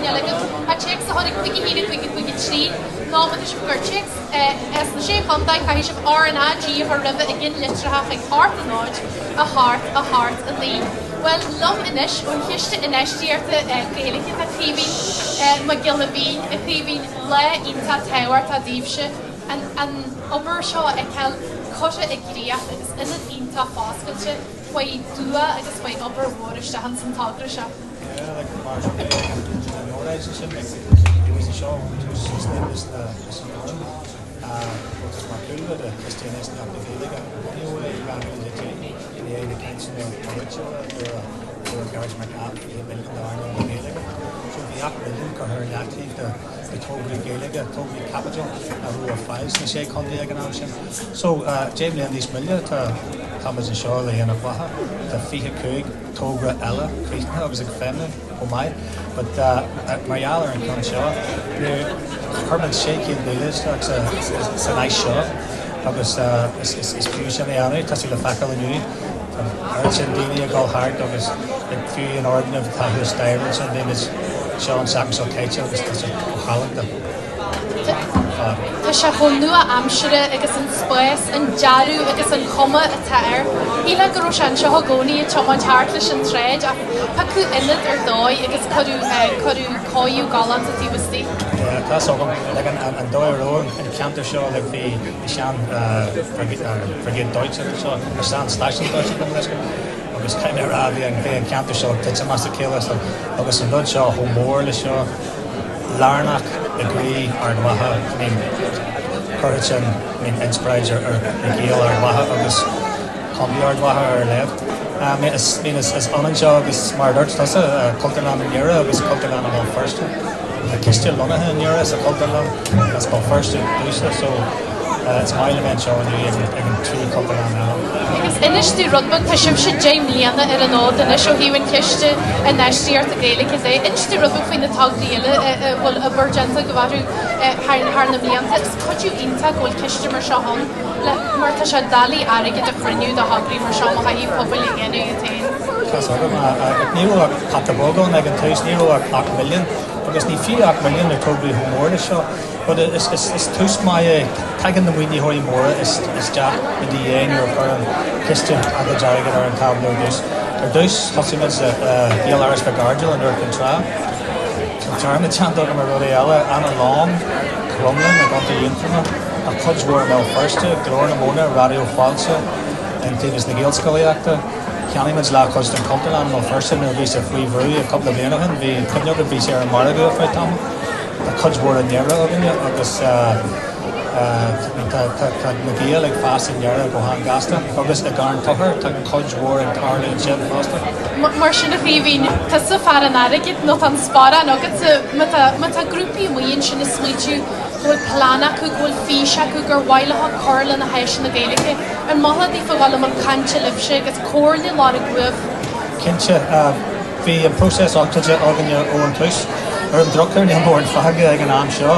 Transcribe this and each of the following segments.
Tanya like a chicks how quick heated quick tree no but sugar chicks as the shape on that kind of R&G for river again literally half like heart and a heart a lead well love inish when hishte inish year to Gaeilge at TV Mac Giolla Mhín a TV le inta tower ta divshe and over show a cal kosha igria is in an inta fosculture why dua I just wait over water to Hansen Tagrisha. Yeah, like the martial knowledge is it was a show which was Ciste is the which is more cool with the Christianist and the Gaeilge anyway ran into the caint the ritual the Aonach Mhacha the milk and the iron and the Gaeilge so the act building coherent active the totally Gaeilge totally capital who are files in shake on the economic so Jamie and these million Thomas and Shirley and Aonach the Fiha Coog Togra Ella Krishna was a feminine oh my but Mariala and Conshaw the Herman shaky in the list it's a nice show because it's fusion the Tassi the faculty Archin Dini go hard because the few in order of Tahir Styrens and then it's Sean Sack's oscailte that's a Holland Tá sé chun nua amsere agus an spáis an dearú agus an chuma a tair. Íle go raibh an seo gcónaí a tomáid thart leis an tréid a pacu inad ar dóid agus codú cóú galant a tíbastí. Tá sógam like an dóir róin an ceantar seo le bhí sean forget Deutsch so ar sean station Deutsch agus caiim ar rábhí an bhí an ceantar seo te mas a célas agus an rud seo chomór le seo Larnach agree Aonach Mhacha I mean courage and I mean inspired or Gael Aonach Mhacha agus combi Aonach Mhacha or left I mean as Aonach agus smart arts that's a cultural in Europe agus cultural on first a Ciste Lunaha in Europe as a cultural that's called first so it's my element showing you in three cultural now Agus inistí rudbun tá sib sé James Liana ar an ód in isio híhann ciste a neistí ar a Gaeilge is é inistí rudbun faoin na tagdíile bhfuil a burgenta go bharú thar na blianta is chuidú ionta ghfuil ciste mar seo hon le mar tá sé dalí airige de chruinniú de hagraí mar seo má hí pobl i ghéanú i tain. Cos níl hat bógan ag an tús níl 8 million agus ní fi 8 million ar tógraí humór le seo but it's tús mai tagan na muoine hoí móra is deach i dí dhéanú ar chur an Christian a go dearige ar an tabla dús ar dús thosimid díal aris be gardial an ur contra Contarna teanta go mar rud eile anna lám crumlin a ganta dionframa a chuidhúir mé firste glór na móna radio falsa an tígus na Gaelscoileachta Caoimhín lá chuid an cultúr nó firste nó bhí a faoihrú a couple of blianahan bhí cumneog a bhí sé ar an marga a tam a chuidhúir an neara aganine agus na Gael ag fast in neara go há gasta agus a garn tuchar tá chuidhúir an tarla an sin fásta. Mar sin a bhíhín tá sa fear an airigid nó an spára agus tá grúpaí muon sin na smuitiú bhfuil plana chu bhfuil físe chu gur bhailetha choirla na heis na Gaeilge an maithe dí fáil mar cainte libse agus cóirla lá a gcuibh. Cinnte bhí an próses átaide áganne ó an túis ar an drochar ní mór an fága ag an am seo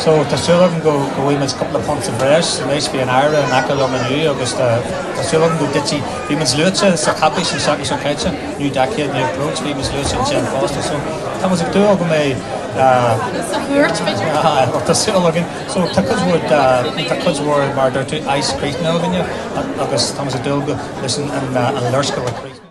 so tásúlagan go bhfuimid couple of points of breis leis bhí an aire an acail am anú agus tásúlagan go dití bhíimiid luúte sa capí sin sagus an caiite nú daciad ní approach bhíimiid luúte an sin fásta so tá mas ag dúil go mé tásúlagan so tá chuidhúir mar dúirtú ice creek ná aganne agus tá mas ag dúil go leis an lurscail a creek